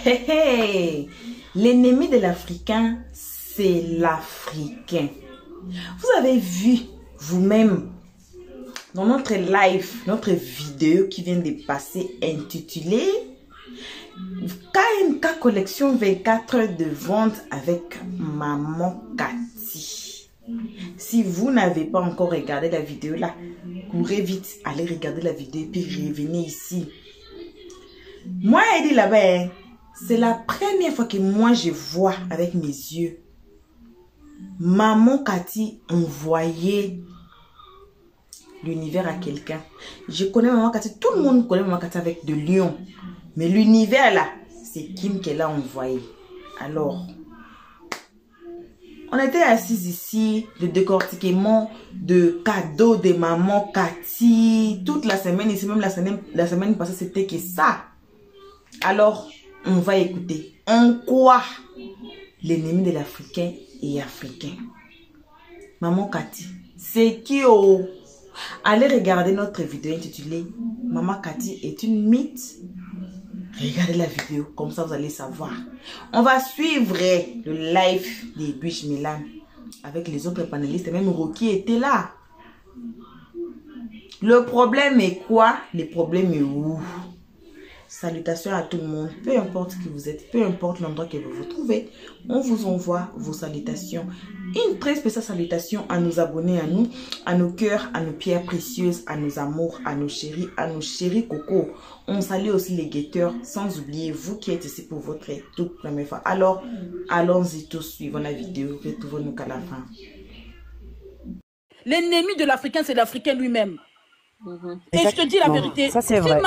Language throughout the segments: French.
Hey, hey. L'ennemi de l'Africain, c'est l'Africain. Vous avez vu vous-même dans notre live, notre vidéo qui vient de passer intitulée KMK Collection 24 heures de vente avec Maman Cathy. Si vous n'avez pas encore regardé la vidéo là, courez vite, allez regarder la vidéo puis revenez ici. Moi, elle dit là-bas, c'est la première fois que moi je vois avec mes yeux Maman Cathy envoyer l'univers à quelqu'un. Je connais Maman Cathy, tout le monde connaît Maman Cathy avec de Lyon. Mais l'univers là, c'est Kim qu'elle a envoyé. Alors, on était assis ici, le décortiquement de cadeaux de Maman Cathy. Toute la semaine, ici même la semaine passée, c'était que ça. Alors, on va écouter. En quoi l'ennemi de l'Africain est africain? Maman Cathy, c'est qui oh? Allez regarder notre vidéo intitulée Maman Cathy est une mythe. Regardez la vidéo, comme ça vous allez savoir. On va suivre le live des Edwige Milan avec les autres panélistes. Même Rocky était là. Le problème est quoi? Le problème est où? Salutations à tout le monde, peu importe qui vous êtes, peu importe l'endroit que vous vous trouvez, on vous envoie vos salutations. Une très spéciale salutation à nos abonnés, à nous, à nos cœurs, à nos pierres précieuses, à nos amours, à nos chéris coco. On salue aussi les guetteurs, sans oublier vous qui êtes ici pour votre toute première fois. Alors, allons-y tous, suivons la vidéo, retrouvons-nous qu'à la fin. L'ennemi de l'Africain, c'est l'Africain lui-même. Et je te dis la vérité, ça c'est vrai.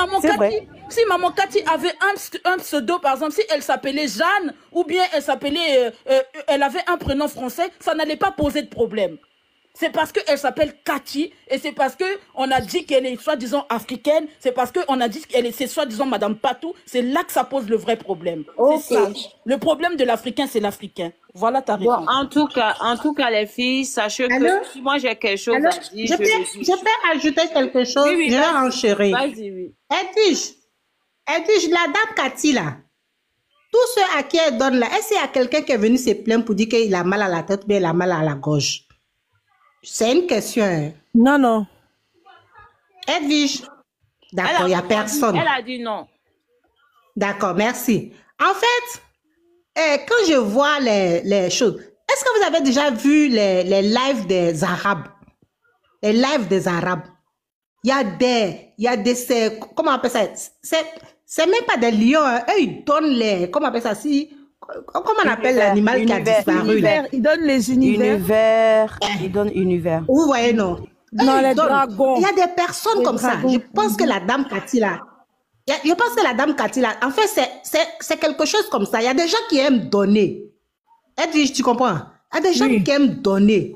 Si Maman Cathy avait un pseudo, par exemple, si elle s'appelait Jeanne, ou bien elle s'appelait, elle avait un prénom français, ça n'allait pas poser de problème. C'est parce qu'elle s'appelle Cathy, et c'est parce qu'on a dit qu'elle est soi-disant africaine, c'est parce qu'on a dit qu'elle est soi-disant Madame Patou, c'est là que ça pose le vrai problème. Okay. C'est ça. Le problème de l'Africain, c'est l'Africain. Voilà ta réponse. Bon, en tout cas, les filles, sachez que si moi j'ai quelque chose à dire, je peux ajouter quelque chose, oui, je vais enchérir. Vas-y, oui. Edwige, la dame Cathy là, tous ceux à qui elle donne là, est-ce qu'il y a quelqu'un qui est venu se plaindre pour dire qu'il a mal à la tête ou bien il a mal à la gorge? C'est une question. Hein? Non, non. Edwige, d'accord, il n'y a personne. Elle a dit non. D'accord, merci. En fait, quand je vois les choses, est-ce que vous avez déjà vu les lives des Arabes? Les lives des Arabes. Il y a des, comment on appelle ça? C'est même pas des lions, hein. Eux, ils donnent les, comment on appelle ça? Comment on appelle l'animal qui a disparu là? Ils donnent les univers. Ils donnent univers. Vous voyez, non? Non, les dragons. Il y a des personnes comme ça. Je pense que la dame Cathy là, en fait, c'est quelque chose comme ça. Il y a des gens qui aiment donner. Edwige, tu comprends? Il y a des gens qui aiment donner.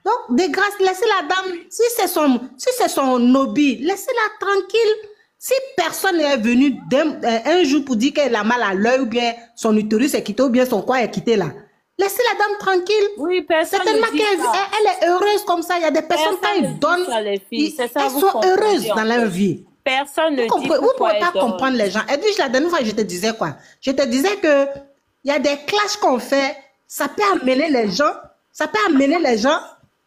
Donc, de grâce, laissez la dame, si c'est son hobby, laissez-la tranquille. Si personne n'est venu un jour pour dire qu'elle a mal à l'œil ou bien son utérus est quitté ou bien son corps est quitté là, laissez la dame tranquille. Oui, personne certainement qu'elle est heureuse comme ça. Il y a des personnes qui donnent, elles sont heureuses dans leur vie. Personne ne dit vous ne pouvez pas comprendre les gens. Et puis, la dernière fois, je te disais quoi? Je te disais que il y a des clashs qu'on fait, ça peut amener les gens,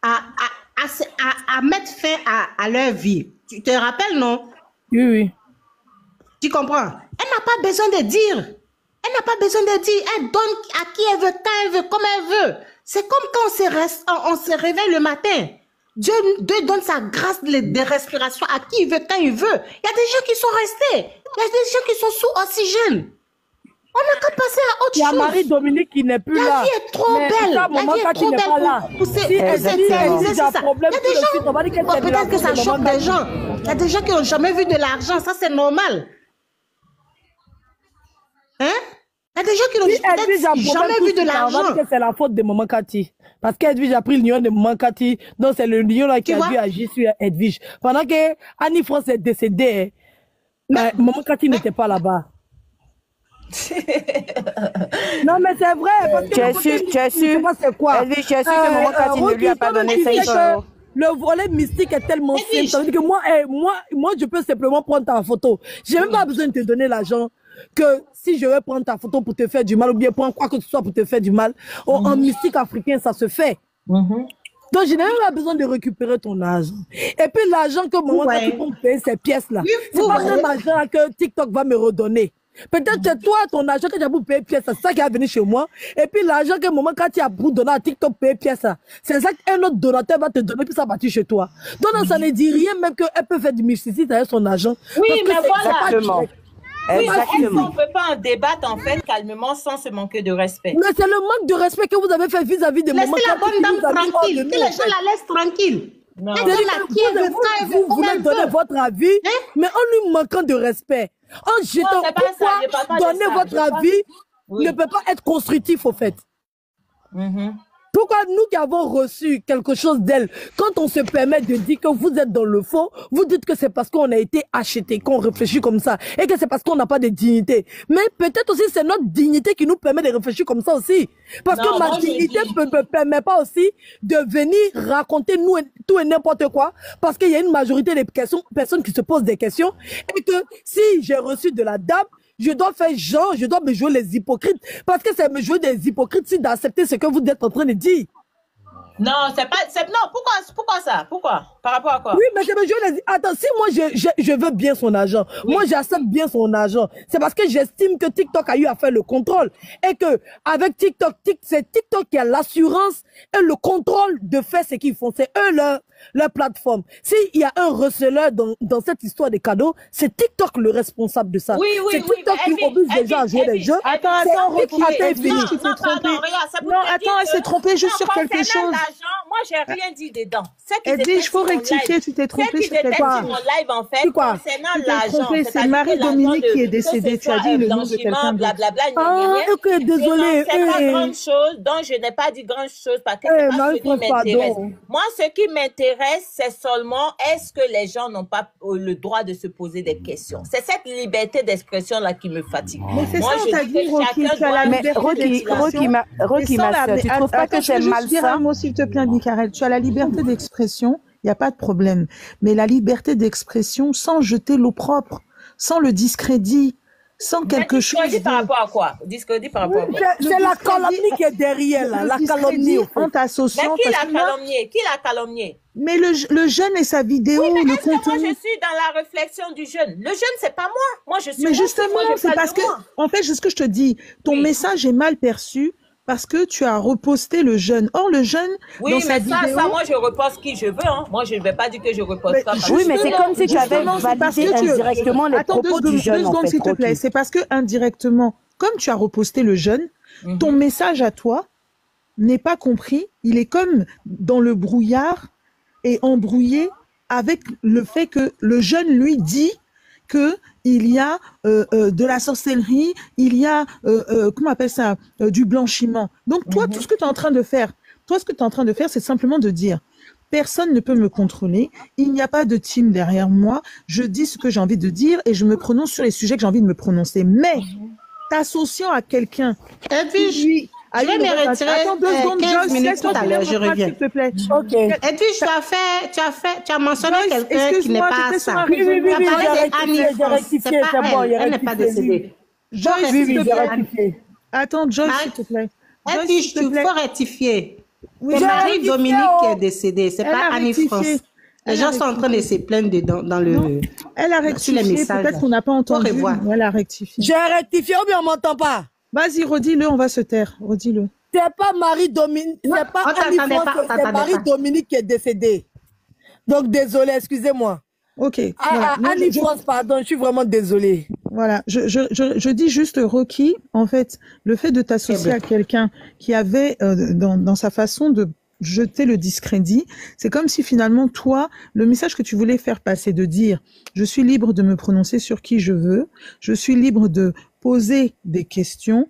à mettre fin à leur vie. Tu te rappelles, non? Oui, oui. Tu comprends? Elle n'a pas besoin de dire. Elle n'a pas besoin de dire. Elle donne à qui elle veut, quand elle veut, comme elle veut. C'est comme quand on se réveille le matin. Dieu donne sa grâce de respiration à qui il veut, quand il veut. Il y a des gens qui sont restés. Il y a des gens qui sont sous oxygène. On n'a qu'à passer à autre chose. Il y a Marie-Dominique qui n'est plus là. La vie est trop belle. La vie est trop belle pour s'éterniser. Ça. Il y a des gens, peut-être que ça choque des gens. Il y a des gens qui n'ont jamais vu de l'argent. Ça, c'est normal. Hein? Il y a des gens qui n'ont jamais vu de l'argent. C'est la faute de Maman Cathy. Parce qu'Edwige a pris le lion de Maman Cathy. Donc, c'est le lion là qui a dû agir sur Edwige. Pendant que Annie France est décédée, Maman Cathy n'était pas là-bas. Non, mais c'est vrai. Parce que tu es sûr c'est quoi? Edwige, tu es sûr que Maman Cathy ne lui a pas donné 5 euros. Le volet mystique est tellement simple. Ça veut dire que moi, je peux simplement prendre ta photo. J'ai même pas besoin de te donner l'argent. que si je vais prendre ta photo pour te faire du mal, ou bien prendre quoi que ce soit pour te faire du mal, en mystique africain, ça se fait. Donc, je n'ai même pas besoin de récupérer ton argent. Et puis, l'argent que maman a dit pour payer ces pièces-là, c'est pas un argent que TikTok va me redonner. Peut-être que toi, ton argent que tu as pour payer pièces, c'est ça qui est venu chez moi. Et puis, l'argent que maman, quand tu as pour donner à TikTok payer pièces, c'est ça qu'un autre donateur va te donner, puis ça va chez toi. Donc, ça ne dit rien, même qu'elle peut faire du mysticide avec son argent. Oui, mais voilà. Oui, Exactement. on ne peut pas en débattre en fait calmement sans se manquer de respect. Mais c'est le manque de respect que vous avez fait vis-à-vis de maman. Laissez la bonne dame tranquille, que les gens la laissent tranquille. Non. Vous voulez donner votre avis, mais en lui manquant de respect. En jetant, pourquoi donner votre avis ne peut pas être constructif au fait. Pourquoi nous qui avons reçu quelque chose d'elle, quand on se permet de dire que vous êtes dans le faux, vous dites que c'est parce qu'on a été acheté, qu'on réfléchit comme ça, et que c'est parce qu'on n'a pas de dignité. Mais peut-être aussi c'est notre dignité qui nous permet de réfléchir comme ça aussi. Parce que ma dignité ne me permet pas aussi de venir raconter nous tout et n'importe quoi, parce qu'il y a une majorité des personnes qui se posent des questions, et que si j'ai reçu de la dame, je dois faire genre, je dois me jouer les hypocrites. Parce que c'est me jouer des hypocrites si d'accepter ce que vous êtes en train de dire. Non, c'est pas. Non, pourquoi ça? Pourquoi? Par rapport à quoi? Oui, mais je me jouer les. Attends, si moi je veux bien son argent, moi j'accepte bien son argent, c'est parce que j'estime que TikTok a eu à faire le contrôle. Et que avec TikTok, c'est TikTok qui a l'assurance et le contrôle de faire ce qu'ils font. C'est eux leur plateforme. S'il y a un receleur dans cette histoire des cadeaux, c'est TikTok le responsable de ça. Oui, c'est TikTok qui oblige les gens à jouer des jeux. Attends, Rocky, Edwige, tu t'es trompée. Non, attends, elle s'est trompée juste sur quelque chose. Moi, j'ai rien dit dedans. Edwige, il faut rectifier, tu t'es trompée sur quelque chose. Mon live, en fait, concernant l'argent. C'est Marie-Dominique qui est décédée. Tu as dit le nom de quelqu'un. Blablabla. Ok, désolé. C'est pas grande chose, donc je n'ai pas dit grande chose parce que c'est pas ce qui m'intéresse. Moi, ce qui m'intéresse, c'est seulement est-ce que les gens n'ont pas le droit de se poser des questions. C'est cette liberté d'expression-là qui me fatigue. Mais c'est ça, on t'a dit, Rocky, tu as la liberté d'expression. Rocky, ma soeur, tu trouves pas que c'est malsain? Je vais un mot, s'il te plaît, Michael. Tu as la liberté d'expression, il n'y a pas de problème. Mais la liberté d'expression sans jeter l'opprobre, sans le discrédit, sans quelque chose. Discrédit par rapport à quoi? Discrédit par rapport à quoi? C'est la calomnie qui est derrière, là. La calomnie. En t'associant. Mais qui l'a calomnié? Qui l'a calomnié? Mais le jeune et sa vidéo, oui, mais le est-ce que moi contenu. je suis dans la réflexion du jeune? Le jeune, c'est pas moi. Moi, je suis. Mais justement, c'est parce que, en fait, c'est ce que je te dis. Ton message est mal perçu parce que tu as reposté le jeune. Or, le jeune, dans sa vidéo... Oui, mais ça, moi, je reposte qui je veux. Hein. Moi, je ne vais pas dire que je reposte ça. Oui, mais c'est comme si tu avais validé indirectement les propos du jeune, en fait. S'il te plaît. C'est parce que, indirectement, comme tu as reposté le jeune, ton message à toi n'est pas compris. Il est comme dans le brouillard et embrouillé avec le fait que le jeune lui dit que il y a de la sorcellerie, il y a comment on appelle ça, du blanchiment. Donc toi, tout ce que tu es en train de faire, c'est simplement de dire personne ne peut me contrôler, il n'y a pas de team derrière moi, je dis ce que j'ai envie de dire et je me prononce sur les sujets que j'ai envie de me prononcer. Mais t'associant à quelqu'un, Edwige, je vais me retirer. Attends 2 secondes, 15 minutes tout à l'heure, je reviens. S'il te plaît. Ok. Edwige, tu as mentionné quelqu'un qui n'est pas ça. Oui, Tu as parlé d'Annie France. C'est pas elle. Elle n'est pas décédée. Joyce, s'il te plaît. Attends, Joyce, s'il te plaît. Edwige, tu faut rectifier. C'est Marie-Dominique qui est décédée. C'est pas Annie France. Les gens sont en train de se plaindre dans le. Elle a rectifié. Peut-être qu'on n'a pas entendu. Elle a rectifié. J'ai rectifié ou bien on m'entend pas? Vas-y, redis-le, on va se taire. Redis-le. C'est pas Marie-Dominique, c'est pas Annie France, c'est Marie-Dominique qui est décédée. Donc, désolé, excusez-moi. Ok. Annie France, pardon, je suis vraiment désolée. Voilà, je dis juste, Rocky, en fait, le fait de t'associer à quelqu'un qui avait, dans sa façon de jeter le discrédit, c'est comme si finalement, toi, le message que tu voulais faire passer, de dire, je suis libre de me prononcer sur qui je veux, je suis libre de poser des questions,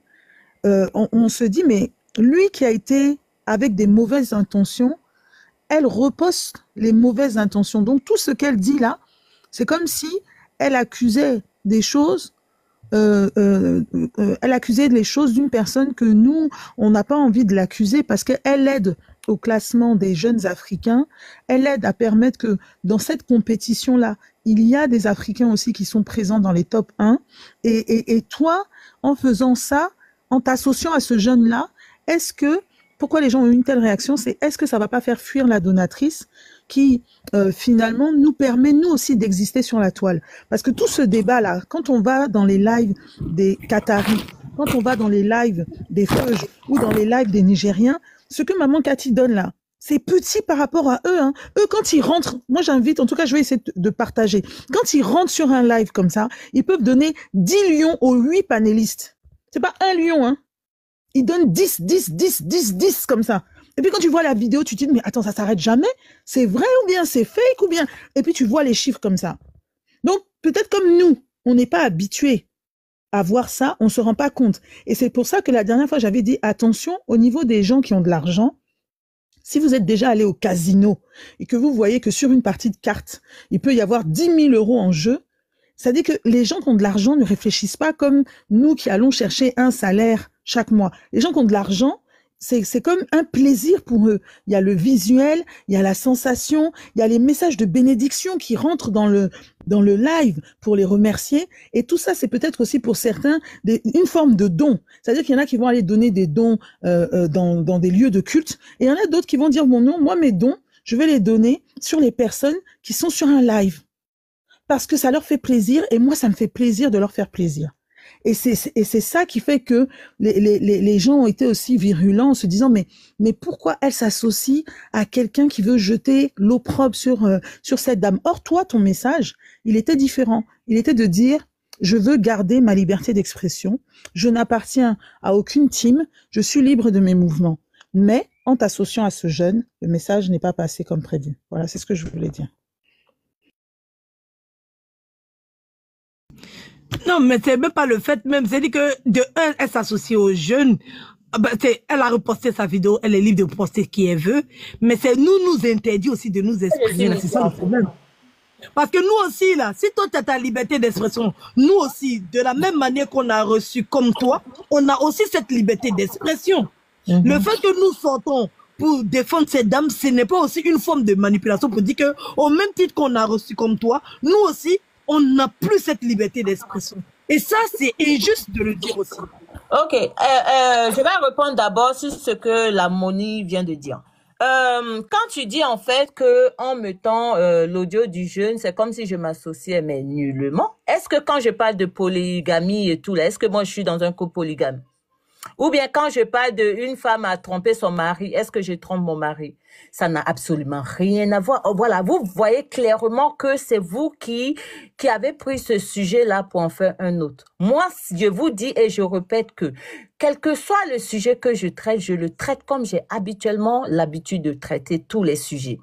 on se dit, mais lui qui a été avec des mauvaises intentions, elle reposte les mauvaises intentions. Donc tout ce qu'elle dit là, c'est comme si elle accusait des choses, elle accusait les choses d'une personne que nous, on n'a pas envie de l'accuser parce qu'elle aide au classement des jeunes Africains, elle aide à permettre que dans cette compétition-là, il y a des Africains aussi qui sont présents dans les top 1. Et toi, en faisant ça, en t'associant à ce jeune-là, pourquoi les gens ont eu une telle réaction, c'est est-ce que ça va pas faire fuir la donatrice qui, finalement, nous permet, nous aussi, d'exister sur la toile? Parce que tout ce débat-là, quand on va dans les lives des Qataris, quand on va dans les lives des Feuges ou dans les lives des Nigériens, ce que Maman Cathy donne là, c'est petit par rapport à eux. Hein. Eux, quand ils rentrent, moi j'invite, en tout cas je vais essayer de partager, quand ils rentrent sur un live comme ça, ils peuvent donner 10 lions aux 8 panélistes. C'est pas un lion, hein. Ils donnent 10 comme ça. Et puis quand tu vois la vidéo, tu te dis, mais attends, ça s'arrête jamais? C'est vrai ou bien c'est fake ou bien? Et puis tu vois les chiffres comme ça. Donc peut-être comme nous, on n'est pas habitués à voir ça, on se rend pas compte. Et c'est pour ça que la dernière fois, j'avais dit, attention, au niveau des gens qui ont de l'argent, si vous êtes déjà allé au casino et que vous voyez que sur une partie de cartes, il peut y avoir 10 000 € en jeu, ça dit que les gens qui ont de l'argent ne réfléchissent pas comme nous qui allons chercher un salaire chaque mois. Les gens qui ont de l'argent, c'est comme un plaisir pour eux. Il y a le visuel, il y a la sensation, il y a les messages de bénédiction qui rentrent dans le live pour les remercier. Et tout ça, c'est peut-être aussi pour certains une forme de don. C'est-à-dire qu'il y en a qui vont aller donner des dons dans des lieux de culte. Et il y en a d'autres qui vont dire, bon non, moi mes dons, je vais les donner sur les personnes qui sont sur un live. Parce que ça leur fait plaisir et moi, ça me fait plaisir de leur faire plaisir. Et c'est ça qui fait que les gens ont été aussi virulents en se disant mais pourquoi elle s'associe à quelqu'un qui veut jeter l'opprobre sur cette dame? Or, toi, ton message, il était différent. Il était de dire, je veux garder ma liberté d'expression, je n'appartiens à aucune team, je suis libre de mes mouvements. Mais en t'associant à ce jeune, le message n'est pas passé comme prévu. Voilà, c'est ce que je voulais dire. Non, mais c'est même pas le fait même. C'est dit que de un, elle s'associe aux jeunes. Elle a reposté sa vidéo, elle est libre de poster qui elle veut. Mais c'est nous interdit aussi de nous exprimer. C'est ça le problème. Parce que nous aussi, là, si toi tu as ta liberté d'expression, nous aussi, de la même manière qu'on a reçu comme toi, on a aussi cette liberté d'expression. Le fait que nous sortons pour défendre ces dames, ce n'est pas aussi une forme de manipulation pour dire que, au même titre qu'on a reçu comme toi, nous aussi, on n'a plus cette liberté d'expression. Et ça, c'est injuste de le dire aussi. Ok, je vais répondre d'abord sur ce que la Moni vient de dire. Quand tu dis en fait que en mettant l'audio du jeune, c'est comme si je m'associais, mais nullement. Est-ce que quand je parle de polygamie et tout là, est-ce que moi je suis dans un couple polygame? Ou bien quand je parle d'une femme à tromper son mari, est-ce que je trompe mon mari? Ça n'a absolument rien à voir. Oh, voilà, vous voyez clairement que c'est vous qui avez pris ce sujet-là pour en faire un autre. Moi, je vous dis et je répète que quel que soit le sujet que je traite, je le traite comme j'ai habituellement l'habitude de traiter tous les sujets.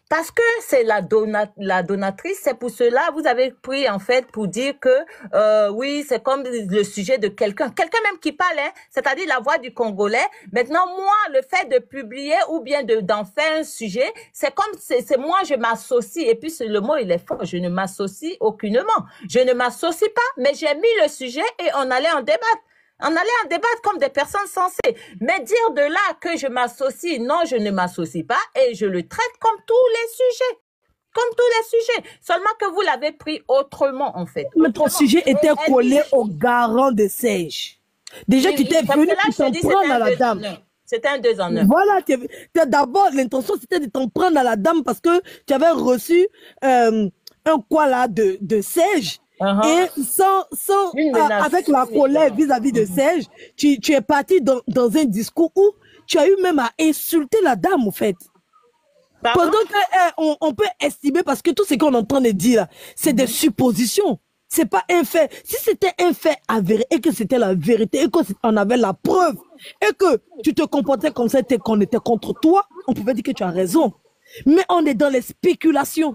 Parce que c'est la donatrice, c'est pour cela vous avez pris en fait pour dire que oui, c'est comme le sujet de quelqu'un même qui parle, hein, c'est-à-dire la voix du Congolais. Maintenant, moi, le fait de publier ou bien d'en faire un sujet, c'est comme c'est moi, je m'associe. Et puis le mot il est fort, je ne m'associe aucunement. Je ne m'associe pas, mais j'ai mis le sujet et on allait en débattre. On allait en débattre comme des personnes sensées. Mais dire de là que je m'associe, non, je ne m'associe pas et je le traite comme tous les sujets. Comme tous les sujets. Seulement que vous l'avez pris autrement, en fait. Mais ton sujet était collé au garant de Sage. Déjà, tu t'es venu pour t'en prendre à la dame. C'était un 2 en 1. Voilà, d'abord, l'intention, c'était de t'en prendre à la dame parce que tu avais reçu un quoi là de Sage. Et avec la colère vis-à-vis de Serge, tu es parti dans un discours où tu as eu même à insulter la dame, en fait. Pendant que on peut estimer, parce que tout ce qu'on est en train de dire, c'est des suppositions. C'est pas un fait. Si c'était un fait avéré et que c'était la vérité et qu'on avait la preuve et que tu te comportais comme ça et qu'on était contre toi, on pouvait dire que tu as raison. Mais on est dans les spéculations.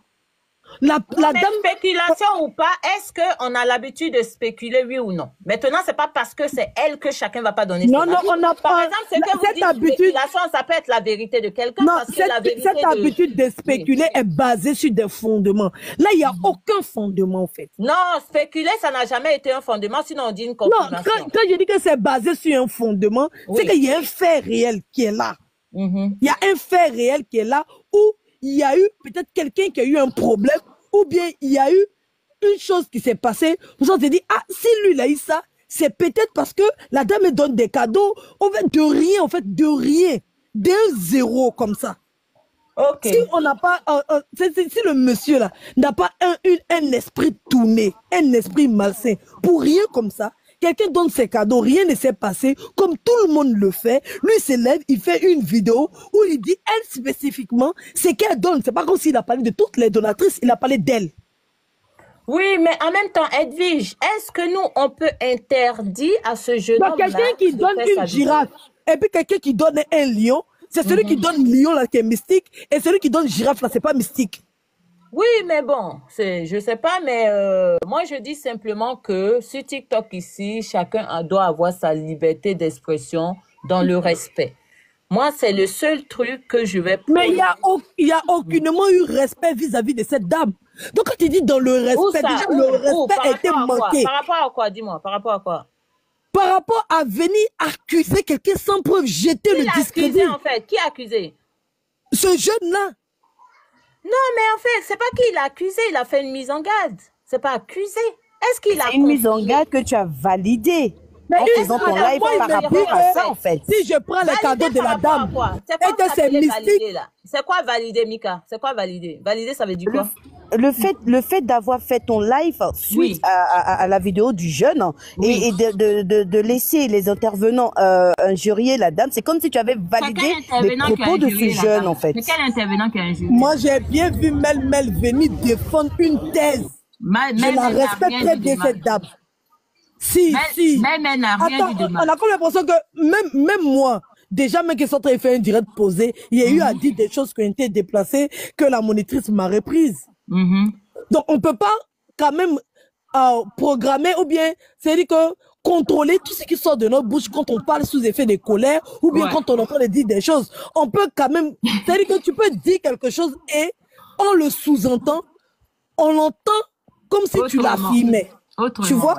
La dame... Spéculation ou pas, est-ce qu'on a l'habitude de spéculer, oui ou non? Maintenant, c'est pas parce que c'est elle que chacun va pas donner son avis. Non, on n'a pas... Par exemple, c'est que vous dites spéculation, ça peut être la vérité de quelqu'un. Non, cette habitude de spéculer est basée sur des fondements. Là, il n'y a aucun fondement, en fait. Non, spéculer, ça n'a jamais été un fondement, sinon on dit une confirmation. Non, quand je dis que c'est basé sur un fondement, c'est qu'il y a un fait réel qui est là. Il y a un fait réel qui est là où il y a eu peut-être quelqu'un qui a eu un problème ou bien il y a eu une chose qui s'est passée, vous avez dit, ah, si lui il a eu ça, c'est peut-être parce que la dame elle donne des cadeaux, en fait, de rien, d'un zéro comme ça. Ok. Si on n'a pas, si le monsieur là n'a pas un esprit tourné, un esprit malsain, pour rien comme ça, quelqu'un donne ses cadeaux, rien ne s'est passé, comme tout le monde le fait, lui s'élève, il fait une vidéo où il dit, elle spécifiquement, c'est qu'elle donne, c'est pas comme s'il a parlé de toutes les donatrices, il a parlé d'elle. Oui, mais en même temps, Edwige, est-ce que nous, on peut interdire à ce jeune homme quelqu'un qui donne une girafe, et puis quelqu'un qui donne un lion, c'est celui qui donne lion là qui est mystique, et celui qui donne girafe là, c'est pas mystique. Oui, mais bon, je sais pas, mais moi je dis simplement que sur TikTok ici, chacun doit avoir sa liberté d'expression dans le respect. Moi, c'est le seul truc que je vais... Mais il y a aucunement eu respect vis-à-vis de cette dame. Donc quand tu dis dans le respect, déjà le respect a été manqué. Par rapport à quoi, dis-moi, par rapport à quoi? Par rapport à venir accuser quelqu'un sans preuve, jeter le discrédit. Qui a accusé en fait? Qui a accusé? Ce jeune-là. Non, mais en fait, c'est pas qu'il a accusé, il a fait une mise en garde. C'est pas accusé. Est-ce qu'il a... C'est une mise en garde que tu as validée. Mais en faisant ton live par rapport à ça, en fait. Si je prends les cadeaux de la dame, et que c'est mystique... C'est quoi valider, Mika? C'est quoi valider? Valider, ça veut dire quoi? Le fait d'avoir fait ton live suite à la vidéo du jeune et de laisser les intervenants injurier la dame, c'est comme si tu avais validé les propos de ce jeune, en fait. Mais quel intervenant qui a injurié? Moi, j'ai bien vu Mel venir défendre une thèse. Je la respecte très bien, cette dame. Si. Mais n'a rien dit de mal. On a comme l'impression que même moi, déjà, même qu'ils sont en train de faire une direct posée, il y a eu à dire des choses qui ont été déplacées, que la monitrice m'a reprise. Donc, on peut pas quand même programmer ou bien, c'est-à-dire que contrôler tout ce qui sort de notre bouche quand on parle sous effet de colère ou bien quand on est en train de dire des choses. On peut quand même, c'est-à-dire que tu peux dire quelque chose et on le sous-entend, on l'entend comme si tu l'affirmais. Tu vois?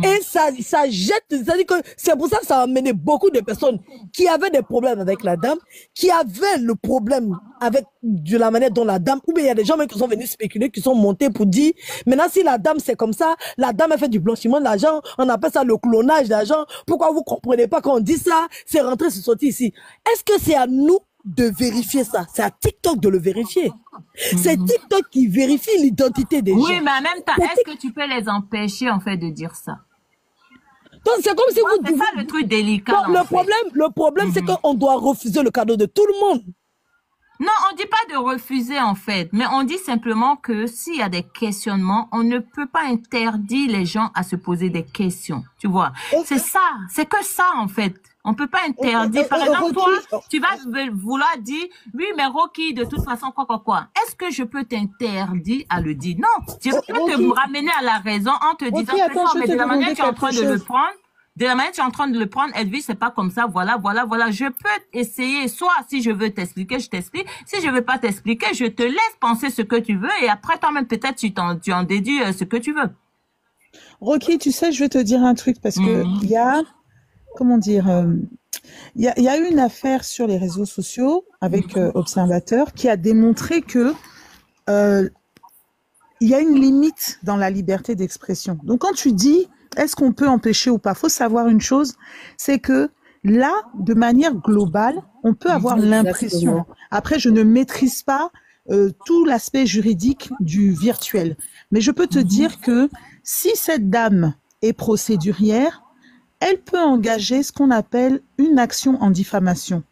Et ça jette, c'est-à-dire que c'est pour ça que ça a amené beaucoup de personnes qui avaient des problèmes avec la dame, qui avaient le problème avec de la manière dont la dame, ou bien il y a des gens même qui sont venus spéculer, qui sont montés pour dire, maintenant si la dame c'est comme ça, la dame a fait du blanchiment d'argent, on appelle ça le clonage d'argent, pourquoi vous comprenez pas quand on dit ça, c'est rentré, c'est sorti ici. Est-ce que c'est à nous de vérifier ça? C'est à TikTok de le vérifier. C'est TikTok qui vérifie l'identité des gens. Oui, mais en même temps, est-ce que tu peux les empêcher en fait de dire ça? Donc c'est comme si c'est ça le truc délicat. Le problème c'est qu'on doit refuser le cadeau de tout le monde. Non, on dit pas de refuser en fait, mais on dit simplement que s'il y a des questionnements, on ne peut pas interdire les gens à se poser des questions. Tu vois, c'est ça, c'est que ça en fait. On peut pas interdire. Par exemple, toi, tu vas vouloir dire, oui, mais Rocky, de toute façon, quoi. Est-ce que je peux t'interdire à le dire? Non. Je peux te ramener à la raison en te disant que non, mais de la manière que tu es en train de le prendre, de la manière que tu es en train de le prendre, Edwige, c'est pas comme ça, voilà. Je peux essayer, soit si je veux t'expliquer, je t'explique. Si je veux pas t'expliquer, je te laisse penser ce que tu veux et après toi-même, peut-être, tu en déduis ce que tu veux. Rocky, tu sais, je vais te dire un truc parce que il y a, comment dire, il y a eu une affaire sur les réseaux sociaux avec Observateur qui a démontré que il y a une limite dans la liberté d'expression. Donc quand tu dis est-ce qu'on peut empêcher ou pas, faut savoir une chose, c'est que là, de manière globale, on peut avoir l'impression. Après, je ne maîtrise pas tout l'aspect juridique du virtuel, mais je peux te dire que si cette dame est procédurière, elle peut engager ce qu'on appelle une action en diffamation.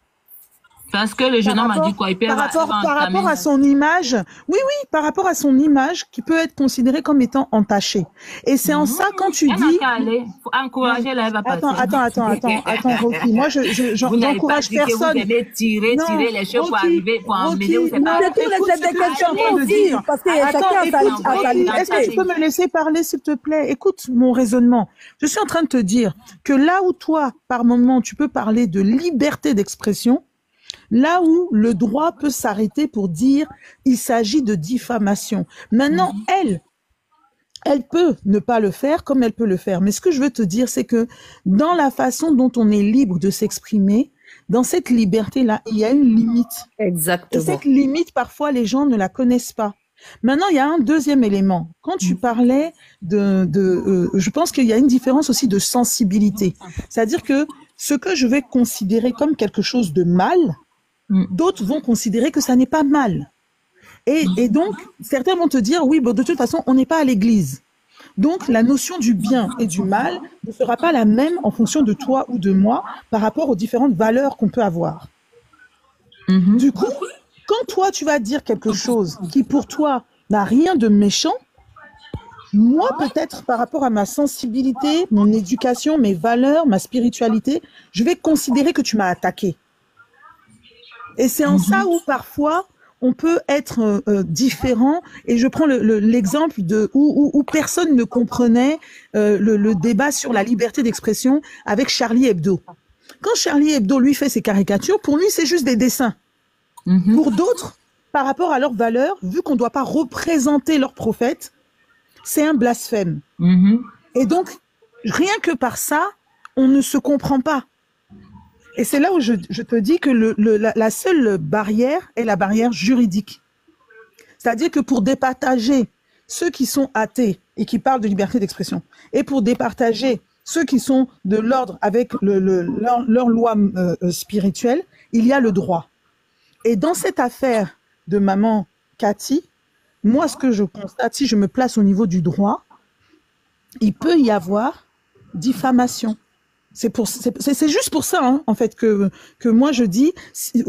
Parce que le jeune homme a dit quoi? Par rapport à son image, oui, par rapport à son image qui peut être considérée comme étant entachée. Et c'est en ça quand tu dis... Faut encourager la Attends, Rocky. Moi, je n'encourage personne. Vous aimez tirer les choses pour arriver, pour emmener où c'est pas... Est-ce que tu peux me laisser parler, s'il te plaît? Écoute mon raisonnement. Je suis en train de te dire que là où toi, par moment, tu peux parler de liberté d'expression, là où le droit peut s'arrêter pour dire il s'agit de diffamation. Maintenant, elle peut ne pas le faire comme elle peut le faire. Mais ce que je veux te dire, c'est que dans la façon dont on est libre de s'exprimer, dans cette liberté-là, il y a une limite. Exactement. Et cette limite, parfois, les gens ne la connaissent pas. Maintenant, il y a un deuxième élément. Quand tu parlais je pense qu'il y a une différence aussi de sensibilité. C'est-à-dire que ce que je vais considérer comme quelque chose de mal, d'autres vont considérer que ça n'est pas mal. Et donc, certains vont te dire, oui, bon, de toute façon, on n'est pas à l'église. Donc, la notion du bien et du mal ne sera pas la même en fonction de toi ou de moi par rapport aux différentes valeurs qu'on peut avoir. Du coup, quand toi, tu vas dire quelque chose qui, pour toi, n'a rien de méchant, moi, peut-être, par rapport à ma sensibilité, mon éducation, mes valeurs, ma spiritualité, je vais considérer que tu m'as attaqué. Et c'est en ça où, parfois, on peut être différent. Et je prends l'exemple où personne ne comprenait le débat sur la liberté d'expression avec Charlie Hebdo. Quand Charlie Hebdo, lui, fait ses caricatures, pour lui, c'est juste des dessins. Pour d'autres, par rapport à leurs valeurs, vu qu'on ne doit pas représenter leur prophète, c'est un blasphème. Et donc, rien que par ça, on ne se comprend pas. Et c'est là où je te dis que la seule barrière est la barrière juridique. C'est-à-dire que pour départager ceux qui sont athées et qui parlent de liberté d'expression, et pour départager ceux qui sont de l'ordre avec leur loi spirituelle, il y a le droit. Et dans cette affaire de maman Cathy, moi, ce que je constate, si je me place au niveau du droit, il peut y avoir diffamation. C'est juste pour ça, hein, en fait, que moi je dis,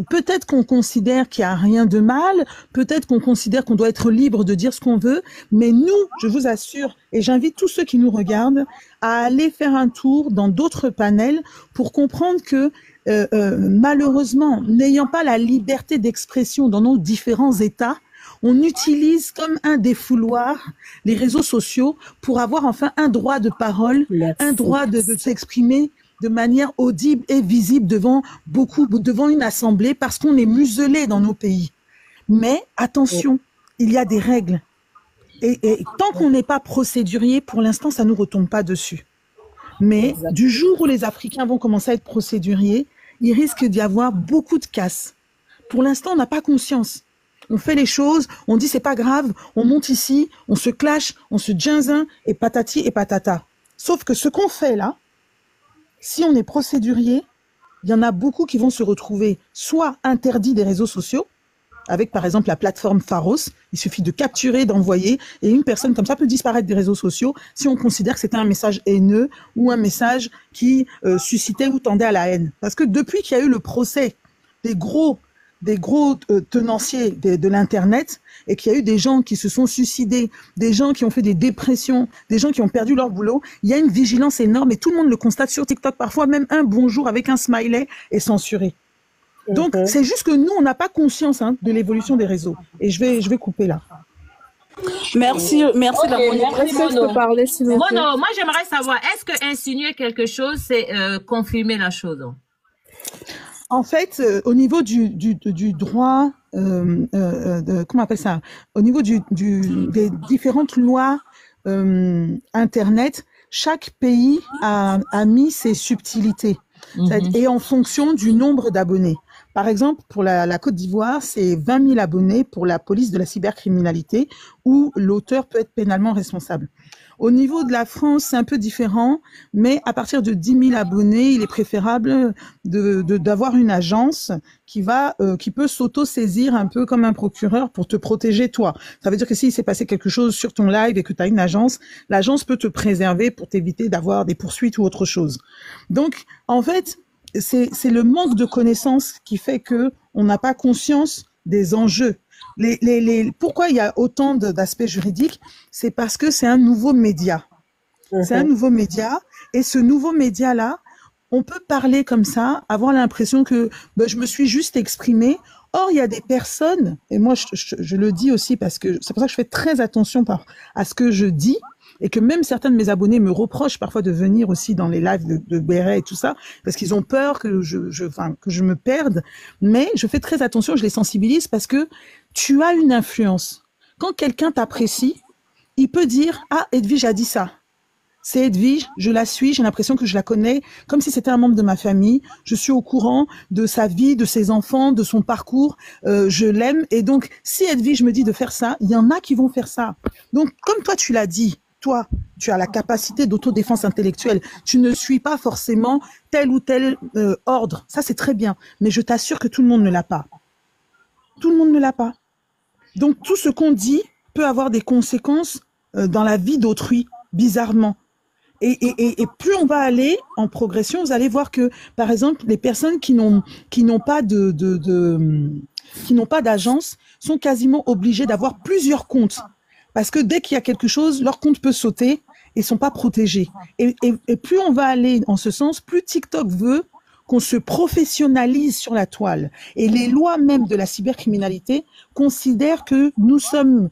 peut-être qu'on considère qu'il n'y a rien de mal, peut-être qu'on considère qu'on doit être libre de dire ce qu'on veut, mais nous, je vous assure, et j'invite tous ceux qui nous regardent à aller faire un tour dans d'autres panels pour comprendre que malheureusement, n'ayant pas la liberté d'expression dans nos différents États, on utilise comme un défouloir les réseaux sociaux pour avoir enfin un droit de parole, un droit de s'exprimer de manière audible et visible devant une assemblée parce qu'on est muselé dans nos pays. Mais attention, il y a des règles. Et tant qu'on n'est pas procédurier, pour l'instant, ça ne nous retombe pas dessus. Mais du jour où les Africains vont commencer à être procéduriers, il risque d'y avoir beaucoup de casse. Pour l'instant, on n'a pas conscience. On fait les choses, on dit c'est pas grave, on monte ici, on se clash, on se ginzin et patati et patata. Sauf que ce qu'on fait là, si on est procédurier, il y en a beaucoup qui vont se retrouver soit interdits des réseaux sociaux, avec par exemple la plateforme Pharos, il suffit de capturer, d'envoyer, et une personne comme ça peut disparaître des réseaux sociaux si on considère que c'était un message haineux ou un message qui suscitait ou tendait à la haine. Parce que depuis qu'il y a eu le procès des gros tenanciers de l'Internet et qu'il y a eu des gens qui se sont suicidés, des gens qui ont fait des dépressions, des gens qui ont perdu leur boulot, il y a une vigilance énorme et tout le monde le constate sur TikTok. Parfois, même un bonjour avec un smiley est censuré. Donc, c'est juste que nous, on n'a pas conscience de l'évolution des réseaux. Et je vais couper là. Merci, Okay, merci Mono. Parler, s'il vous plaît. Mono, moi j'aimerais savoir, est-ce que insinuer quelque chose, c'est confirmer la chose? En fait, au niveau du droit, comment on appelle ça? Au niveau des différentes lois Internet, chaque pays a mis ses subtilités. Et en fonction du nombre d'abonnés. Par exemple, pour la Côte d'Ivoire, c'est 20 000 abonnés pour la police de la cybercriminalité où l'auteur peut être pénalement responsable. Au niveau de la France, c'est un peu différent, mais à partir de 10 000 abonnés, il est préférable d'avoir une agence qui peut s'auto-saisir un peu comme un procureur pour te protéger toi. Ça veut dire que s'il s'est passé quelque chose sur ton live et que tu as une agence, l'agence peut te préserver pour t'éviter d'avoir des poursuites ou autre chose. Donc, en fait, c'est le manque de connaissances qui fait que on n'a pas conscience des enjeux. Pourquoi il y a autant d'aspects juridiques? C'est parce que c'est un nouveau média. C'est un nouveau média. Et ce nouveau média-là, on peut parler comme ça, avoir l'impression que je me suis juste exprimée. Or, il y a des personnes, et moi je le dis aussi parce que c'est pour ça que je fais très attention à ce que je dis, et que même certains de mes abonnés me reprochent parfois de venir aussi dans les lives de Béret et tout ça, parce qu'ils ont peur que je me perde. Mais je fais très attention, je les sensibilise parce que tu as une influence. Quand quelqu'un t'apprécie, il peut dire « Ah, Edwige a dit ça ». c'est Edwige, je la suis, j'ai l'impression que je la connais comme si c'était un membre de ma famille. Je suis au courant de sa vie, de ses enfants, de son parcours. Je l'aime. Et donc, si Edwige me dit de faire ça, il y en a qui vont faire ça. Donc, comme toi, tu l'as dit, toi, tu as la capacité d'autodéfense intellectuelle. Tu ne suis pas forcément tel ou tel ordre. Ça, c'est très bien. Mais je t'assure que tout le monde ne l'a pas. Tout le monde ne l'a pas. Donc, tout ce qu'on dit peut avoir des conséquences dans la vie d'autrui, bizarrement. Et plus on va aller en progression, vous allez voir que, par exemple, les personnes qui n'ont pas d'agence sont quasiment obligées d'avoir plusieurs comptes. Parce que dès qu'il y a quelque chose, leur compte peut sauter et sont pas protégés. Et plus on va aller en ce sens, plus TikTok veut qu'on se professionnalise sur la toile. Et les lois même de la cybercriminalité considèrent que nous sommes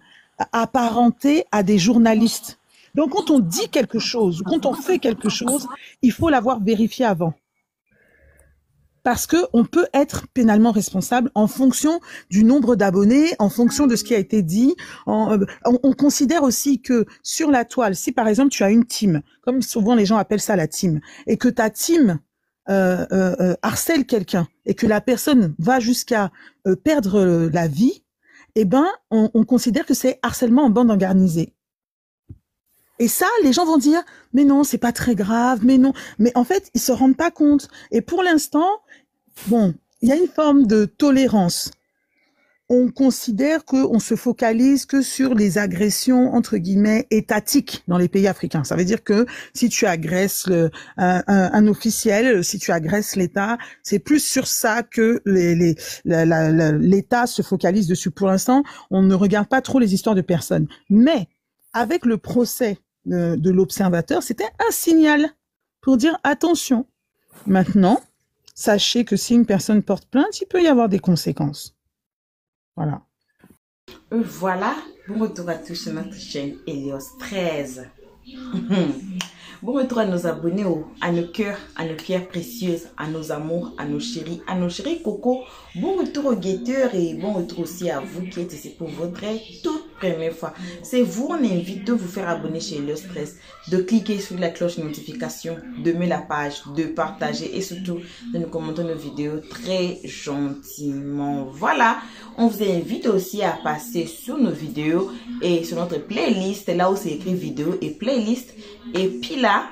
apparentés à des journalistes. Donc, quand on dit quelque chose, quand on fait quelque chose, il faut l'avoir vérifié avant. Parce qu'on peut être pénalement responsable en fonction du nombre d'abonnés, en fonction de ce qui a été dit. On considère aussi que sur la toile, si par exemple tu as une team, comme souvent les gens appellent ça la team, et que ta team harcèle quelqu'un et que la personne va jusqu'à perdre la vie, eh ben, on considère que c'est harcèlement en bande organisée. Et ça, les gens vont dire, mais non, c'est pas très grave, mais non. Mais en fait, ils se rendent pas compte. Et pour l'instant, bon, il y a une forme de tolérance. On considère qu'on se focalise que sur les agressions, entre guillemets, étatiques dans les pays africains. Ça veut dire que si tu agresses un officiel, si tu agresses l'État, c'est plus sur ça que l'État se focalise dessus. Pour l'instant, on ne regarde pas trop les histoires de personnes. Mais avec le procès de l'observateur, c'était un signal pour dire attention. Maintenant, sachez que si une personne porte plainte, il peut y avoir des conséquences. Voilà. Voilà. Bon retour à tous sur notre chaîne Helios 13. Bon retour à nos abonnés, à nos cœurs, à nos pierres précieuses, à nos amours, à nos chéris Coco. Bon retour aux guetteurs et bon retour aussi à vous qui êtes ici pour votre toute première fois. C'est vous, on invite de vous faire abonner chez Helios 13, de cliquer sur la cloche de notification, de mettre la page, de partager et surtout de nous commenter nos vidéos très gentiment. Voilà, on vous invite aussi à passer sur nos vidéos et sur notre playlist, là où c'est écrit vidéo et playlist. Et puis là,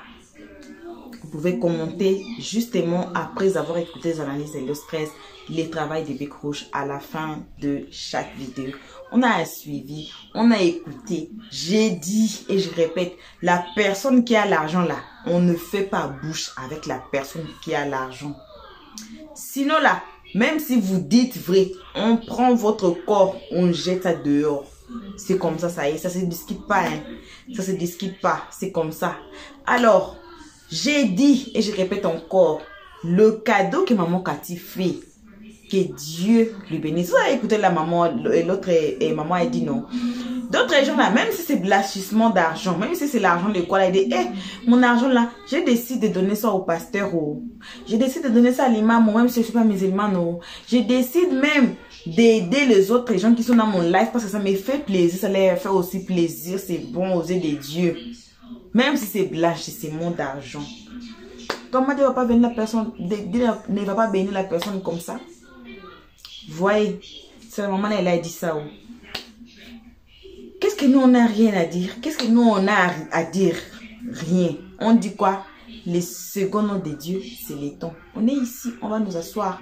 vous pouvez commenter justement après avoir écouté les analyses de Helios 13, les travails des Bec Rouge à la fin de chaque vidéo. On a un suivi, on a écouté, j'ai dit et je répète, la personne qui a l'argent là, on ne fait pas bouche avec la personne qui a l'argent. Sinon là, même si vous dites vrai, on prend votre corps, on jette ça dehors. C'est comme ça y est, ça se discute pas, hein. Ça se discute pas, c'est comme ça. Alors, j'ai dit et je répète encore, le cadeau que maman Cathy fait, que Dieu lui bénisse. Vous avez écouté la maman, l'autre maman a dit non. D'autres gens là, même si c'est blanchissement d'argent, même si c'est l'argent de quoi, elle dit, mon argent là, je décide de donner ça au pasteur, je décide de donner ça à l'imam, même si je ne suis pas musulmane, je décide même d'aider les autres gens qui sont dans mon live parce que ça me fait plaisir, ça leur fait aussi plaisir, c'est bon aux yeux de Dieu. Même si c'est blanchissement d'argent. Comment Dieu ne va pas bénir la personne, ne va pas bénir la personne comme ça? Voyez, c'est la maman, elle a dit ça. Qu'est-ce que nous, on n'a rien à dire? Qu'est-ce que nous, on a à dire? Rien. On dit quoi? Les seconds noms de Dieu, c'est les temps. On est ici, on va nous asseoir.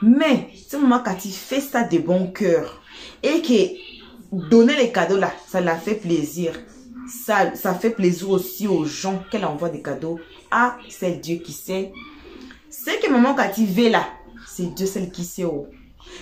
Mais, c'est maman Cathy fait ça de bon cœur. Et que donner les cadeaux là, ça la fait plaisir. Ça fait plaisir aussi aux gens qu'elle envoie des cadeaux. Ah, c'est Dieu qui sait. Ce que maman Cathy veut là, c'est Dieu seul qui sait.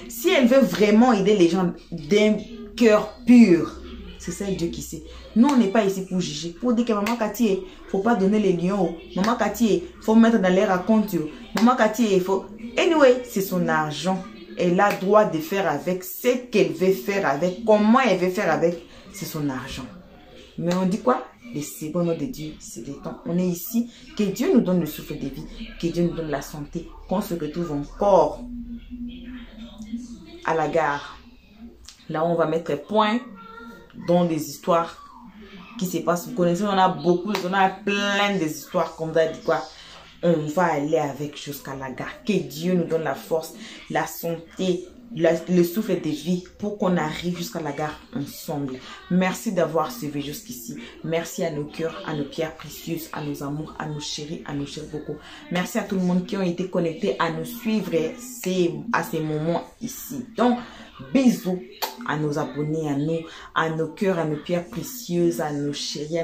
Si elle veut vraiment aider les gens d'un cœur pur, c'est ça Dieu qui sait. Nous, on n'est pas ici pour juger. Pour dire que maman Cathy, il ne faut pas donner les lions. Maman Cathy, il faut mettre dans les racontes. Maman Cathy, il faut... Anyway, c'est son argent. Elle a droit de faire avec ce qu'elle veut faire avec. Comment elle veut faire avec, c'est son argent. Mais on dit quoi? Les seconds noms de Dieu, c'est des temps. On est ici. Que Dieu nous donne le souffle de vie. Que Dieu nous donne la santé. Qu'on se retrouve encore à la gare. Là, on va mettre point dans des histoires qui se passe. Vous connaissez, on a beaucoup, on a plein d'histoires comme ça, dit quoi. On va aller avec jusqu'à la gare. Que Dieu nous donne la force, la santé, le souffle de vie pour qu'on arrive jusqu'à la gare ensemble. Merci d'avoir suivi jusqu'ici. Merci à nos cœurs, à nos pierres précieuses, à nos amours, à nos chéris beaucoup. Merci à tout le monde qui ont été connectés à nous suivre à ces moments ici. Donc, bisous à nos abonnés, à nos cœurs, à nos pierres précieuses, à nos chéris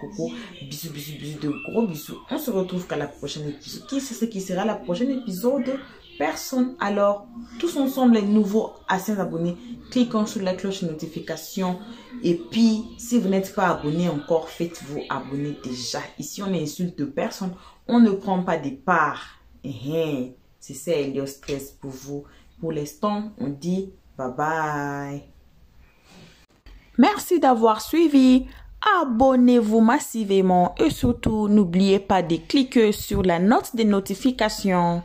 coco. Bisous, bisous, bisous, de gros bisous. On se retrouve qu'à la prochaine épisode. Qui c'est ce qui sera la prochaine épisode? Personne. Alors, tous ensemble, les nouveaux anciens abonnés, cliquons sur la cloche de notification. Et puis, si vous n'êtes pas abonné encore, faites-vous abonner déjà. Ici, on n'insulte de personne. On ne prend pas des parts. C'est ça, Elio Stress pour vous. Pour l'instant, on dit bye bye. Merci d'avoir suivi. Abonnez-vous massivement et surtout, n'oubliez pas de cliquer sur la note de notification.